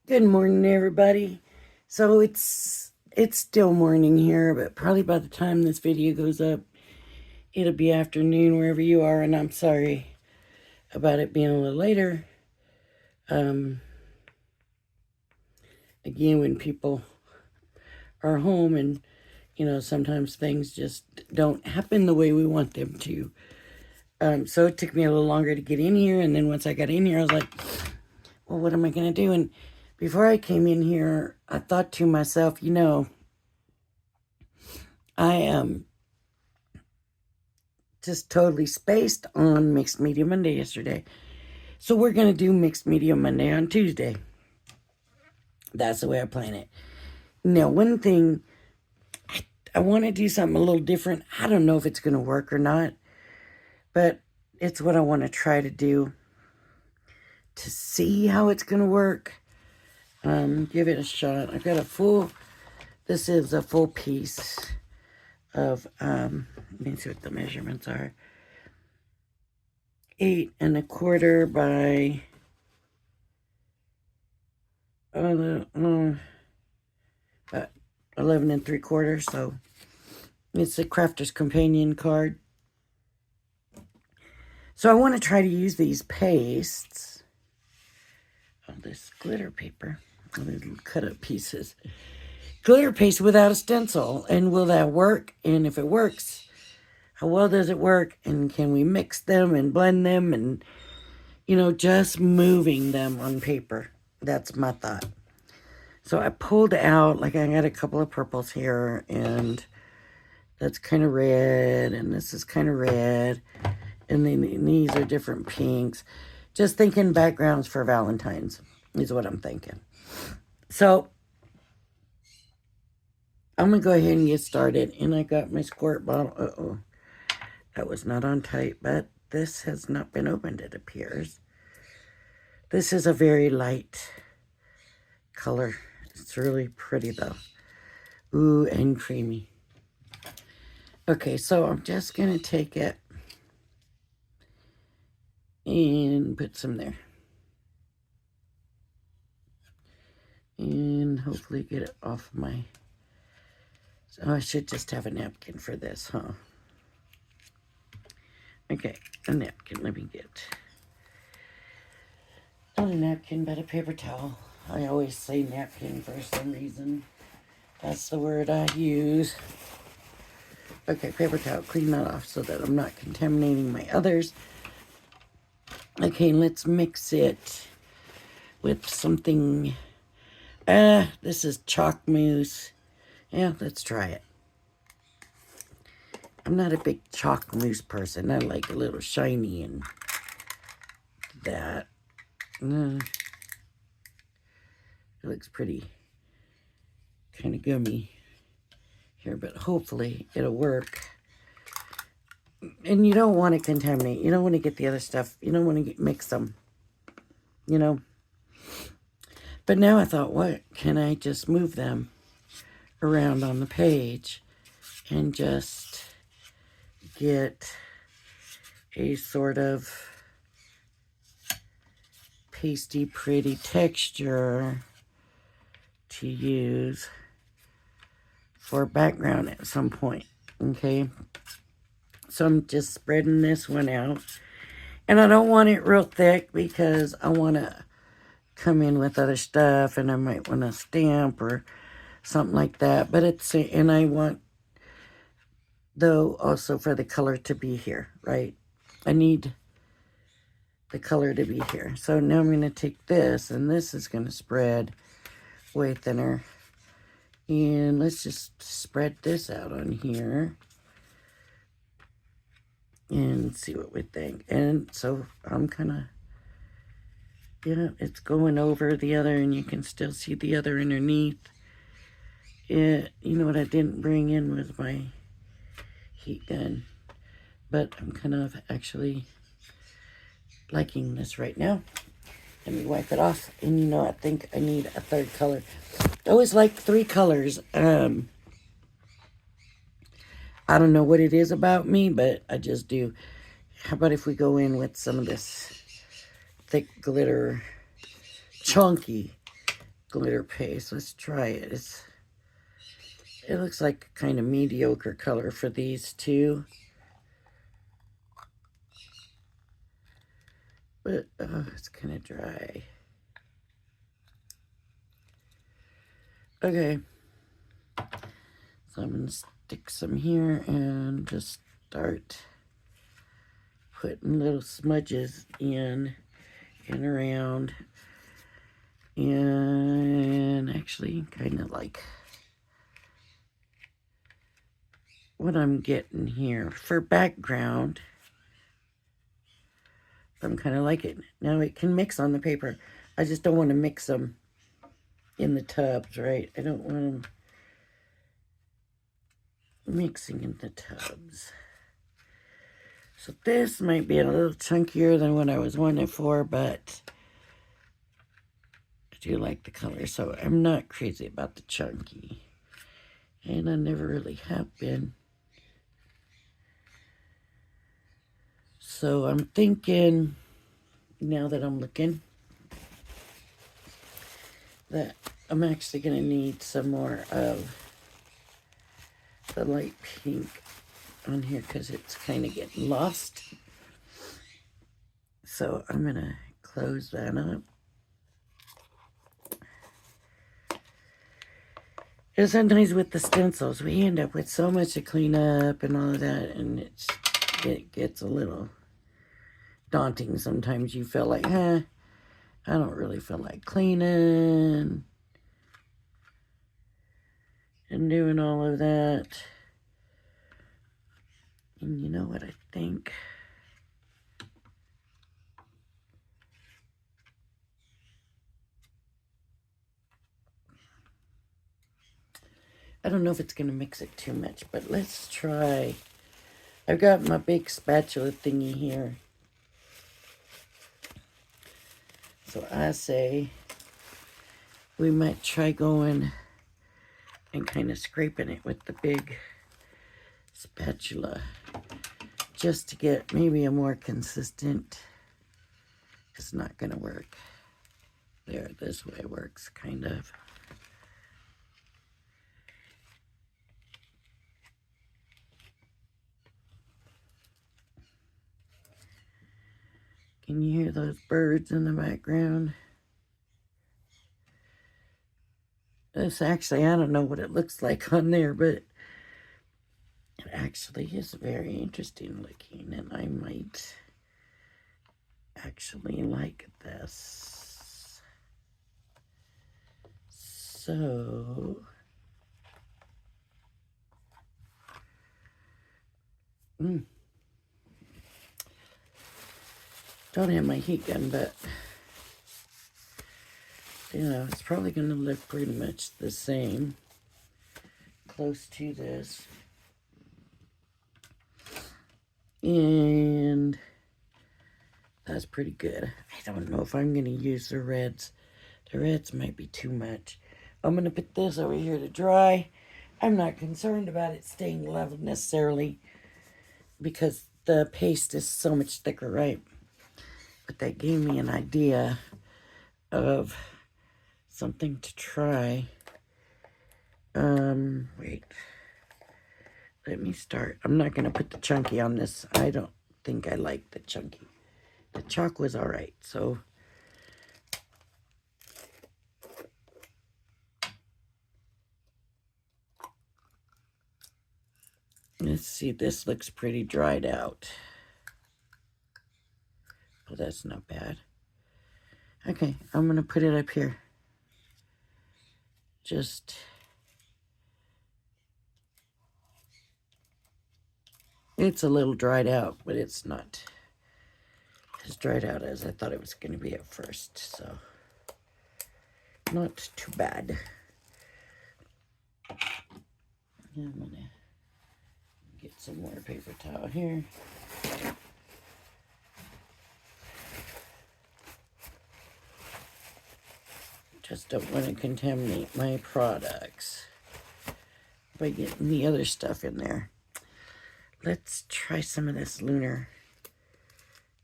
Good morning, everybody. So it's still morning here, but probably by the time this video goes up, it'll be afternoon wherever you are, and I'm sorry about it being a little later. Um, again, when people are home and sometimes things just don't happen the way we want them to. So it took me a little longer to get in here, and then once I got in here, I was like, well, what am I going to do? And before I came in here, I thought to myself, I am just totally spaced on Mixed Media Monday yesterday. So we're going to do Mixed Media Monday on Tuesday. That's the way I plan it. Now, one thing, I want to do something a little different. I don't know if it's going to work or not, but it's what I want to try to do to see how it's going to work. Give it a shot. I've got this is a full piece of, let me see what the measurements are. 8 1/4 by 11 3/4. So it's a Crafter's Companion card. So I want to try to use these pastes. Oh, this glitter paper. Little cut up pieces. Glitter paste without a stencil. And will that work? And if it works, how well does it work? And can we mix them and blend them? And, just moving them on paper. That's my thought. So I pulled out, I got a couple of purples here, and that's kind of red, and this is kind of red, and then these are different pinks. Just thinking backgrounds for Valentine's is what I'm thinking. So I'm going to go ahead and get started, and I got my squirt bottle. Uh-oh, that was not on tight, but this has not been opened, it appears. This is a very light color. It's really pretty, though. Ooh, and creamy. Okay, so I'm just going to take it and put some there. And hopefully get it off my... So I should just have a napkin for this, huh? Okay, a napkin. Let me get... Not a napkin, but a paper towel. I always say napkin for some reason. That's the word I use. Okay, paper towel. Clean that off so that I'm not contaminating my others. Okay, let's mix it with something. This is chalk mousse. Yeah, let's try it. I'm not a big chalk mousse person. I like a little shiny and that. It looks pretty kind of gummy here, but hopefully it'll work. And you don't want to contaminate. You don't want to get the other stuff. You don't want to mix them. But now I thought, what? Can I just move them around on the page and just get a sort of pasty, pretty texture to use for background at some point, okay? So I'm just spreading this one out. And I don't want it real thick because I want to come in with other stuff, and I might want to stamp or something like that. But and I want, though, also for the color to be here, right? I need the color to be here. So now I'm going to take this, and this is going to spread way thinner. And let's just spread this out on here and see what we think. And so I'm kind of, it's going over the other, and you can still see the other underneath. You know what I didn't bring in was my heat gun, but I'm kind of actually liking this right now. Let me wipe it off. And I think I need a third color. I always like 3 colors. I don't know what it is about me, but I just do. How about if we go in with some of this thick glitter, chunky glitter paste. Let's try it. It looks like a kind of mediocre color for these two. But it's kind of dry. Okay. So I'm going to stick some here and just start putting little smudges in and around. And actually kind of like what I'm getting here. For background, I'm kind of like it. Now it can mix on the paper. I just don't want to mix them in the tubs, right? I don't want them mixing in the tubs. So this might be a little chunkier than what I was wanting for, but I do like the color, so I'm not crazy about the chunky. And I never really have been. So I'm thinking, now that I'm looking, that I'm actually going to need some more of the light pink on here because it's kind of getting lost. So I'm going to close that up. And sometimes with the stencils, we end up with so much to clean up and all of that, and it gets a little daunting. Sometimes you feel like, I don't really feel like cleaning and doing all of that. And you know what I think? I don't know if it's going to mix it too much, but let's try. I've got my big spatula thingy here. So I say we might try going and kind of scraping it with the big spatula just to get maybe a more consistent. It's not going to work. There, this way works, kind of. Can you hear those birds in the background? This actually, I don't know what it looks like on there, but it actually is very interesting looking, and I might actually like this. So, don't have my heat gun, but you know, it's probably going to look pretty much the same, close to this. And that's pretty good. I don't know if I'm going to use the reds. The reds might be too much. I'm going to put this over here to dry. I'm not concerned about it staying level necessarily because the paste is so much thicker, right? But that gave me an idea of something to try. Wait. Let me start. I'm not going to put the chunky on this. I don't think I like the chunky. The chalk was all right, so let's see. This looks pretty dried out. Oh, that's not bad. Okay, I'm going to put it up here. Just it's a little dried out, but it's not as dried out as I thought it was going to be at first, so not too bad. I'm going to get some more paper towel here. Just don't want to contaminate my products by getting the other stuff in there. Let's try some of this lunar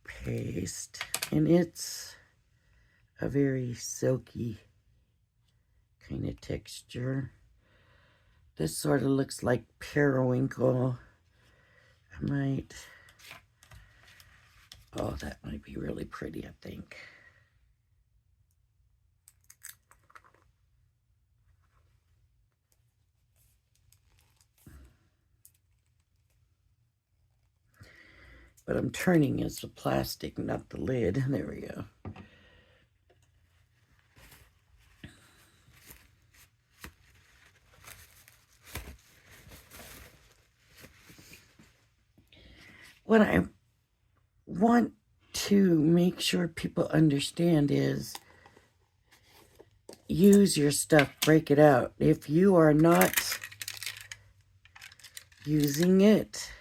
paste. And it's a very silky kind of texture. This sort of looks like periwinkle. I might, oh, that might be really pretty, I think. But I'm turning as the plastic, not the lid. There we go. What I want to make sure people understand is use your stuff, break it out. If you are not using it,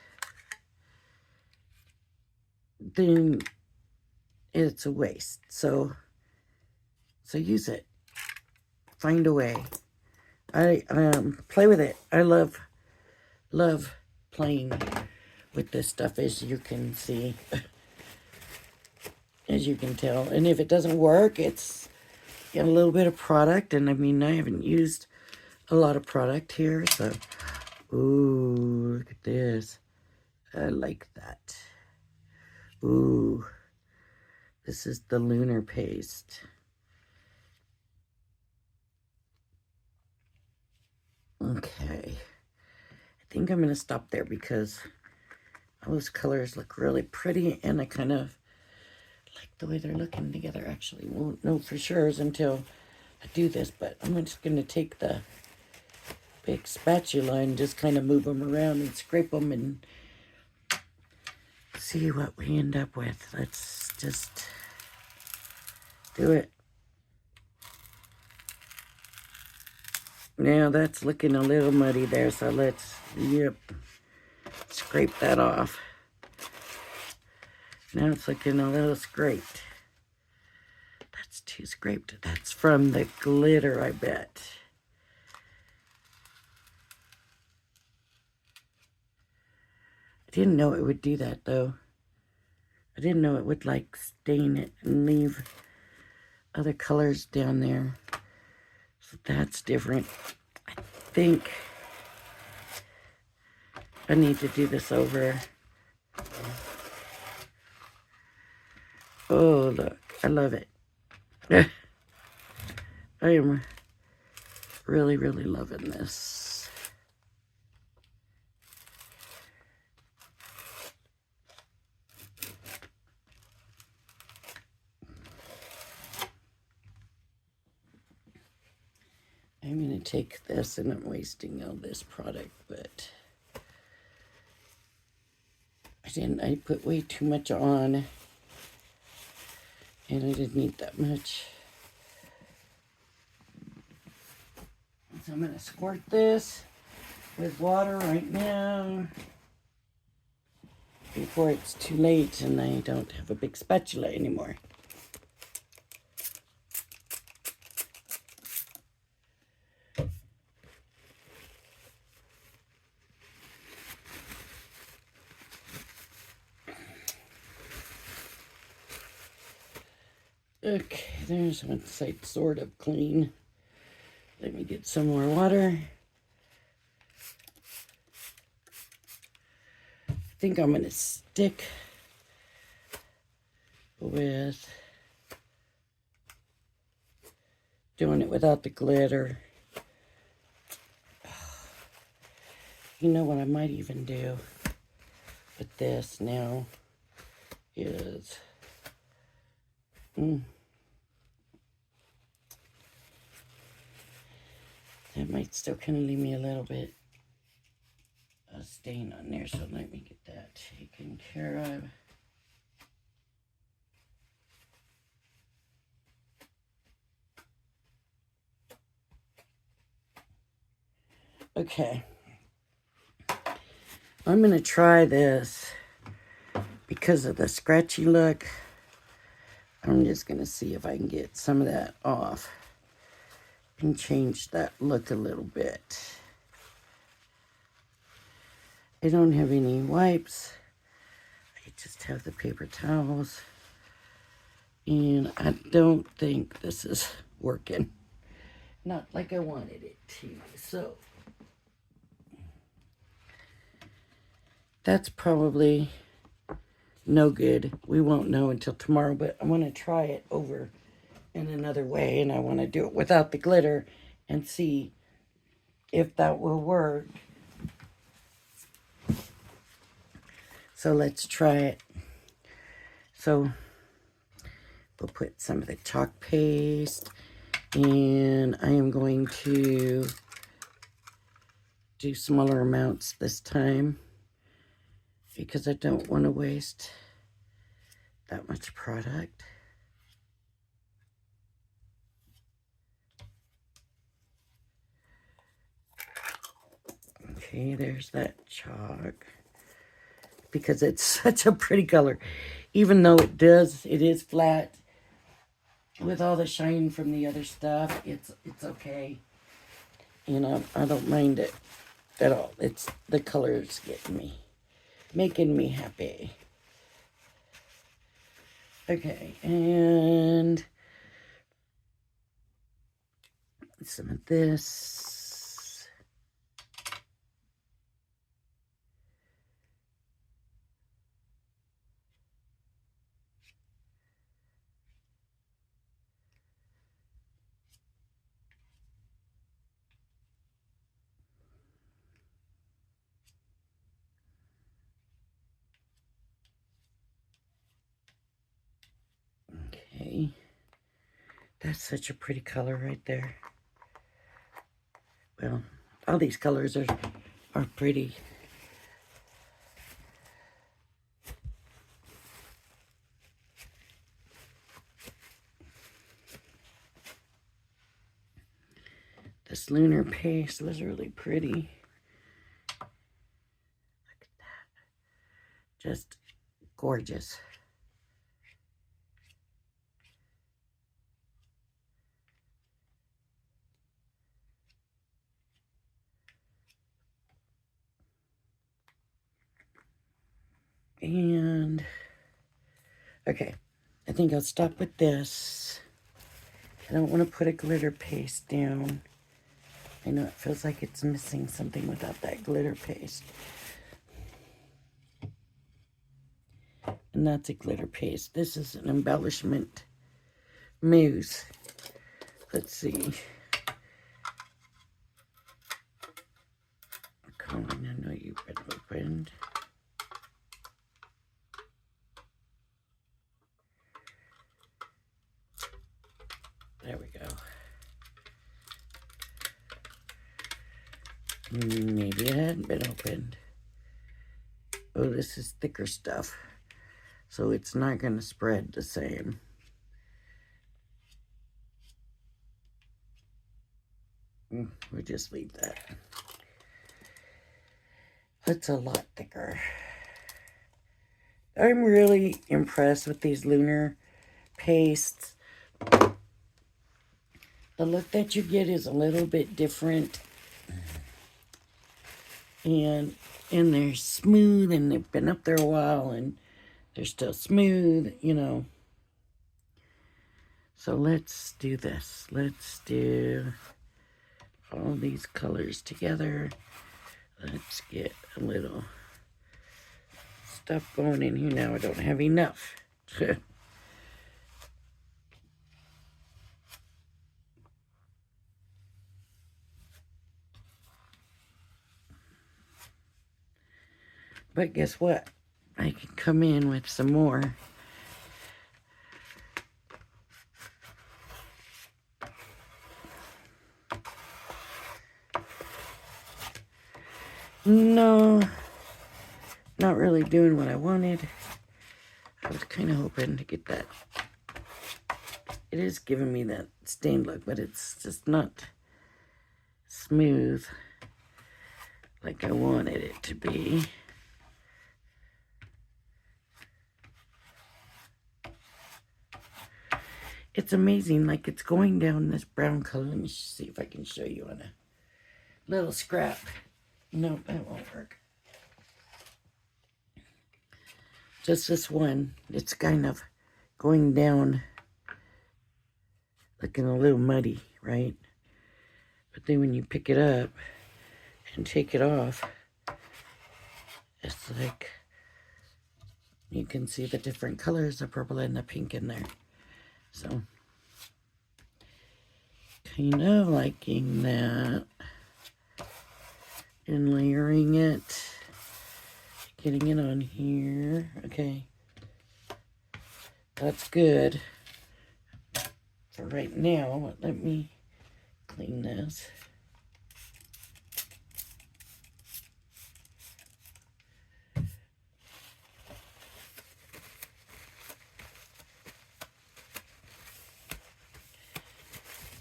then it's a waste. So use it. Find a way. I play with it. I love playing with this stuff, as you can see, as you can tell. And if it doesn't work, it's got a little bit of product. And I mean, I haven't used a lot of product here, so ooh, look at this. I like that. Ooh, this is the lunar paste. Okay, I think I'm gonna stop there because those colors look really pretty, and I kind of like the way they're looking together. Actually, won't know for sure until I do this, but I'm just gonna take the big spatula and just kind of move them around and scrape them and see what we end up with. Let's just do it. Now that's looking a little muddy there, so let's, yep, scrape that off. Now it's looking a little scraped. That's too scraped. That's from the glitter, I bet. I didn't know it would do that, though. I didn't know it would, like, stain it and leave other colors down there. So that's different. I think I need to do this over. Oh, look. I love it. I am really, really loving this. I'm going to take this, and I'm wasting all this product, but I put way too much on, and I didn't need that much. So I'm going to squirt this with water right now before it's too late and I don't have a big spatula anymore. Okay, there's one side sort of clean. Let me get some more water. I think I'm going to stick with doing it without the glitter. You know what I might even do with this now is... That might still kind of leave me a little bit of stain on there, so let me get that taken care of. Okay. I'm going to try this because of the scratchy look. I'm just going to see if I can get some of that off and change that look a little bit. I don't have any wipes. I just have the paper towels. And I don't think this is working. not like I wanted it to. So that's probably no good. We won't know until tomorrow, but I want to try it over in another way, and I want to do it without the glitter and see if that will work. So let's try it. So we'll put some of the chalk paste, and I am going to do smaller amounts this time because I don't want to waste that much product. Okay, there's that chalk. Because it's such a pretty color. Even though it is flat. With all the shine from the other stuff, it's okay. You know, I don't mind it at all. It's the colors getting me, making me happy. Okay, and some of this. Okay, that's such a pretty color right there. Well, all these colors are pretty. This lunar paste was really pretty. Look at that. Just gorgeous. And, okay, I think I'll stop with this. I don't want to put a glitter paste down. I know it feels like it's missing something without that glitter paste. And that's a glitter paste. This is an embellishment mousse. Let's see. Come on, I know you've been opened. There we go. Maybe it hadn't been opened. Oh, this is thicker stuff. So it's not going to spread the same. We'll just leave that. It's a lot thicker. I'm really impressed with these lunar pastes. The look that you get is a little bit different. And they're smooth, and they've been up there a while, and they're still smooth, you know. So let's do this. Let's do all these colors together. Let's get a little stuff going in here now. I don't have enough. But guess what? I can come in with some more. No, not really doing what I wanted. I was kind of hoping to get that. It is giving me that stained look, but it's just not smooth like I wanted it to be. It's amazing, like it's going down this brown color. Let me see if I can show you on a little scrap. No, that won't work. Just this one. It's kind of going down, looking a little muddy, right? But then when you pick it up and take it off, it's like you can see the different colors, the purple and the pink in there. So, kind of liking that. And layering it. Getting it on here. Okay. That's good. For right now, let me clean this.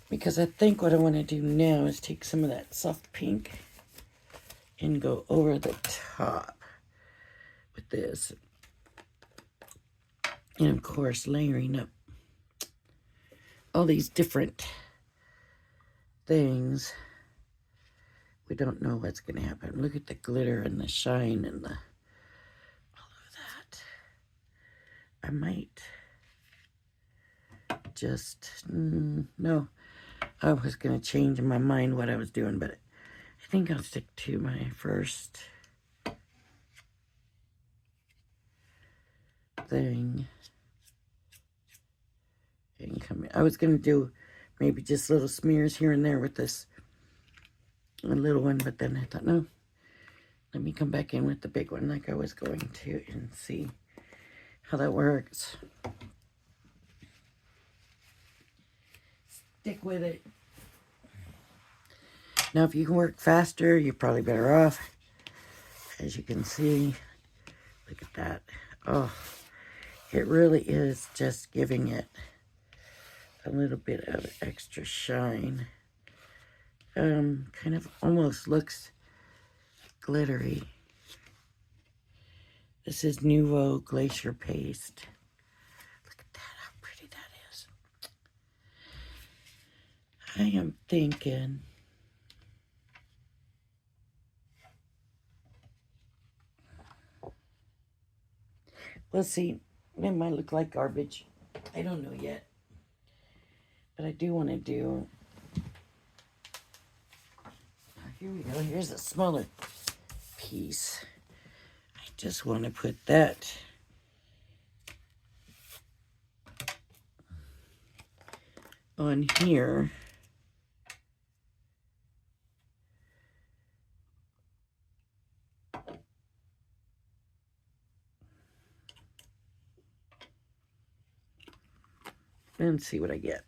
Because I think what I want to do now is take some of that soft pink and go over the top with this. And of course, layering up all these different things. We don't know what's going to happen. Look at the glitter and the shine and all of that. I might just, no. I was going to change in my mind what I was doing, but I think I'll stick to my first thing. And come in. I was going to do maybe just little smears here and there with this little one, but then I thought, no, let me come back in with the big one like I was going to and see how that works. Stick with it. Now, if you can work faster, you're probably better off. As you can see, look at that. Oh, it really is just giving it a little bit of extra shine. Kind of almost looks glittery. This is Nouveau Glacier Paste. Look at that, how pretty that is. I am thinking we'll see. It might look like garbage. I don't know yet. But I do want to do... Here we go. Here's a smaller piece. I just want to put that on here. And see what I get.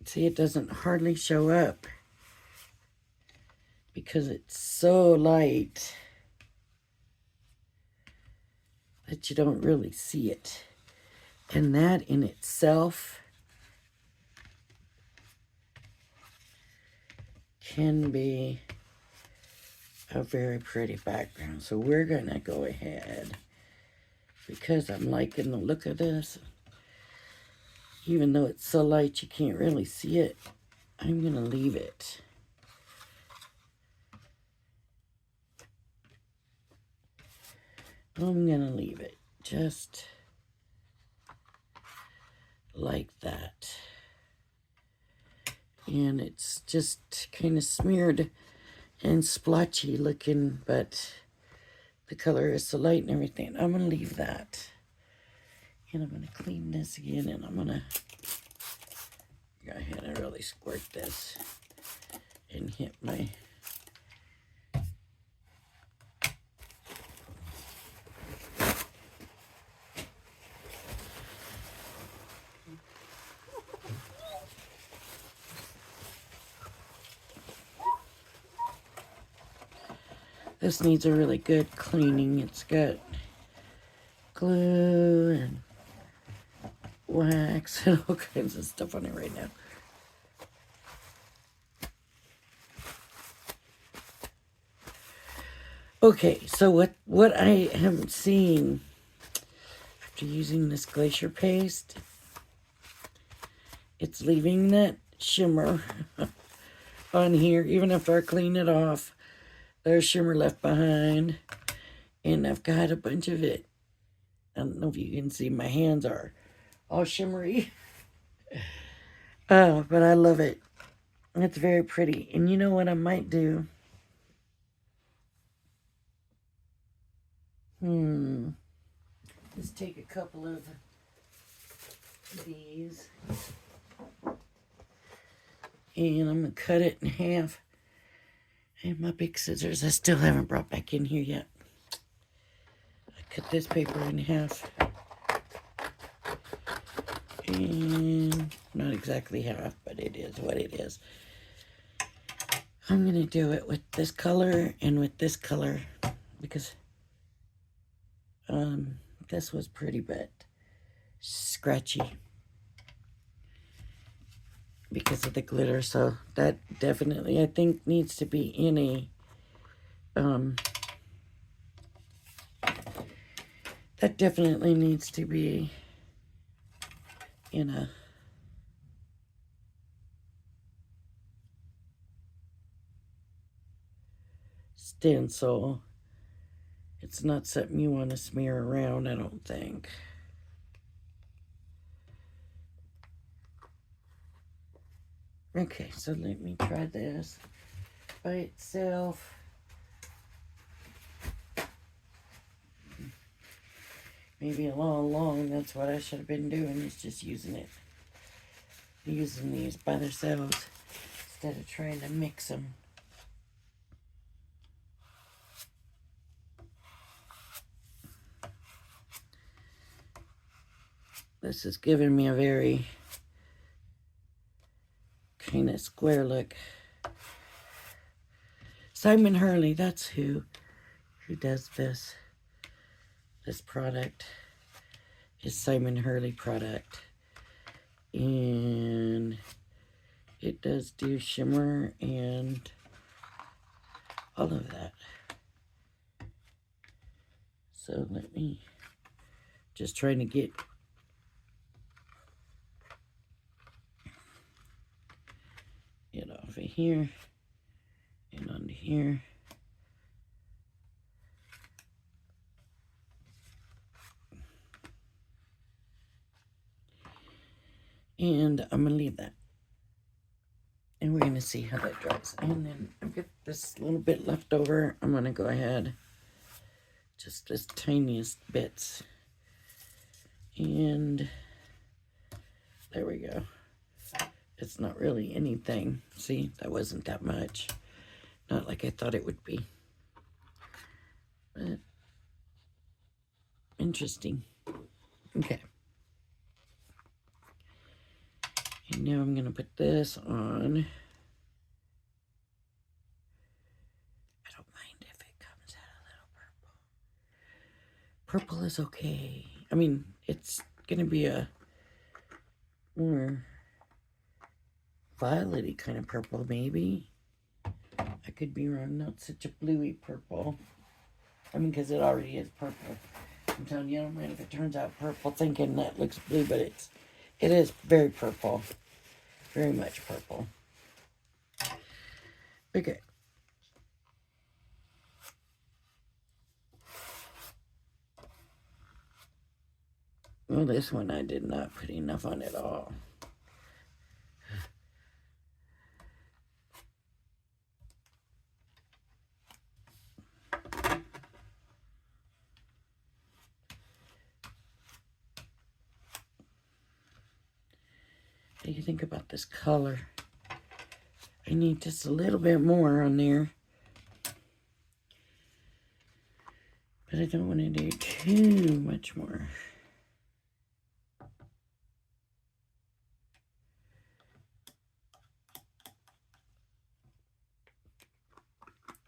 See, it doesn't hardly show up because it's so light that you don't really see it. And that in itself can be a very pretty background. So we're going to go ahead, because I'm liking the look of this. Even though it's so light you can't really see it, I'm going to leave it. I'm going to leave it just like that. And it's just kind of smeared and splotchy looking, but the color is so light and everything. I'm going to leave that. And I'm going to clean this again, and I'm going to go ahead and really squirt this and hit my... This needs a really good cleaning. It's got glue and wax and all kinds of stuff on it right now. Okay, so what I am seeing after using this Glacier Paste, it's leaving that shimmer on here. Even after I clean it off, there's shimmer left behind. And I've got a bunch of it. I don't know if you can see, my hands are all shimmery. Oh, but I love it. It's very pretty. And you know what I might do? Just take a couple of these. And I'm going to cut it in half. And my big scissors I still haven't brought back in here yet. I cut this paper in half. And not exactly half, but it is what it is. I'm going to do it with this color and with this color because this was pretty bit scratchy because of the glitter. So that definitely, I think, needs to be in a that definitely needs to be in a stencil. It's not something you want to smear around, I don't think. Okay, so let me try this by itself. Maybe all along, that's what I should have been doing, is just using these by themselves instead of trying to mix them. This is giving me a very kind of square look. Simon Hurley, that's who does this. This product is Simon Hurley product. And it does do shimmer and all of that. So let me just trying to get it off of here and onto here. And I'm going to leave that. And we're going to see how that dries. And then I've got this little bit left over. I'm going to go ahead, just this tiniest bits. And there we go. It's not really anything. See, that wasn't that much. Not like I thought it would be. But interesting. Okay. And now I'm going to put this on. I don't mind if it comes out a little purple. Purple is okay. I mean, it's going to be a more violet-y kind of purple, maybe. I could be wrong. Not such a bluey purple. I mean, because it already is purple. I'm telling you, I don't mind if it turns out purple thinking that looks blue, but it is very purple. Very much purple. Okay. Well, this one I did not put enough on at all. What do you think about this color? I need just a little bit more on there. But I don't want to do too much more.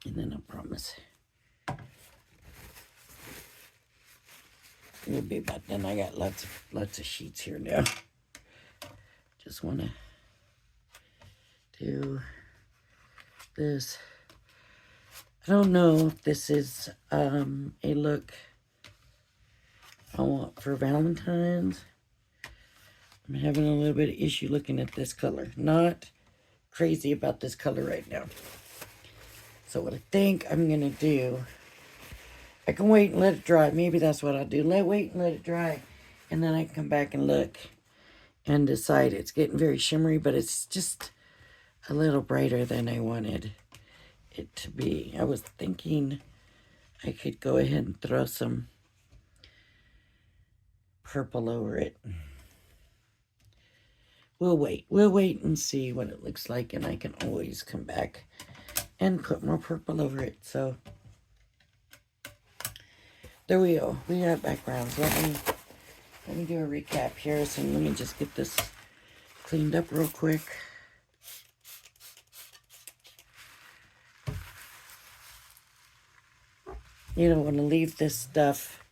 And then I promise it'll be about done. I got lots of sheets here now. Just want to do this. I don't know if this is a look I want for Valentine's. I'm having a little bit of issue looking at this color. Not crazy about this color right now. So what I think I'm going to do, I can wait and let it dry. Maybe that's what I'll do. Wait and let it dry. And then I can come back and look and decide it's getting very shimmery, but it's just a little brighter than I wanted it to be. I was thinking I could go ahead and throw some purple over it. We'll wait and see what it looks like, and I can always come back and put more purple over it. So there we go. We got backgrounds. Let me do a recap here. So let me just get this cleaned up real quick. You don't want to leave this stuff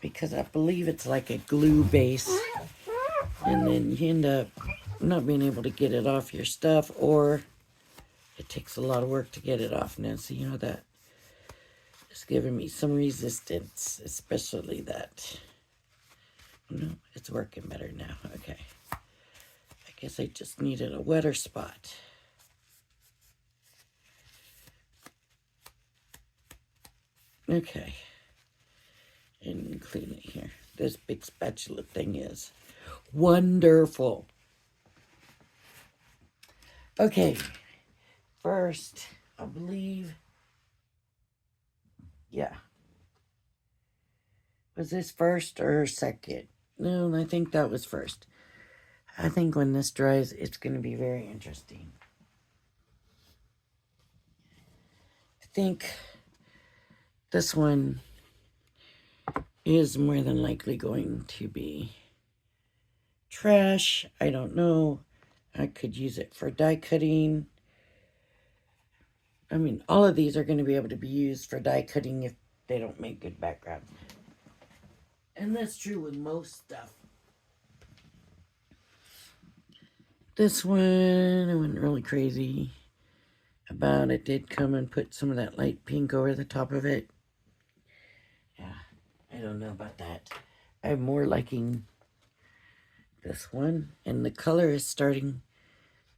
because I believe it's like a glue base, and then you end up not being able to get it off your stuff, or it takes a lot of work to get it off. Now, so you know that it's giving me some resistance, especially that. No, it's working better now. Okay. I guess I just needed a wetter spot. Okay. And clean it here. This big spatula thing is wonderful. Okay. First, I believe, yeah. Was this first or second? No, I think that was first. I think when this dries, it's going to be very interesting. I think this one is more than likely going to be trash. I don't know. I could use it for die cutting. I mean, all of these are going to be able to be used for die cutting if they don't make good backgrounds. And that's true with most stuff. This one, I went really crazy about it. Did come and put some of that light pink over the top of it. Yeah, I don't know about that. I'm more liking this one. And the color is starting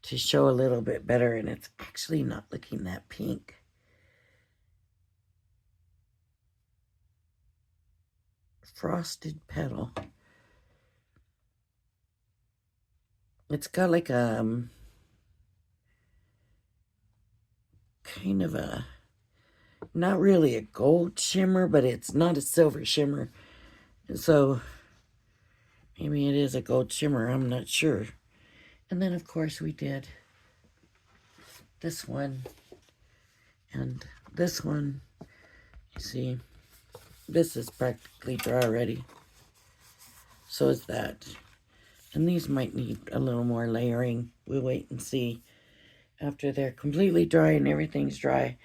to show a little bit better, and it's actually not looking that pink. Frosted Petal. It's got like a kind of a, not really a gold shimmer, but it's not a silver shimmer. And so maybe it is a gold shimmer, I'm not sure. And then of course we did this one and this one. You see, this is practically dry already. So is that. And these might need a little more layering. We'll wait and see. After they're completely dry and everything's dry,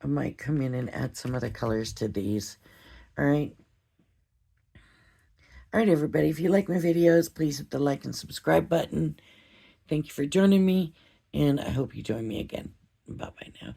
I might come in and add some other colors to these. All right. All right, everybody. If you like my videos, please hit the like and subscribe button. Thank you for joining me, and I hope you join me again. Bye-bye now.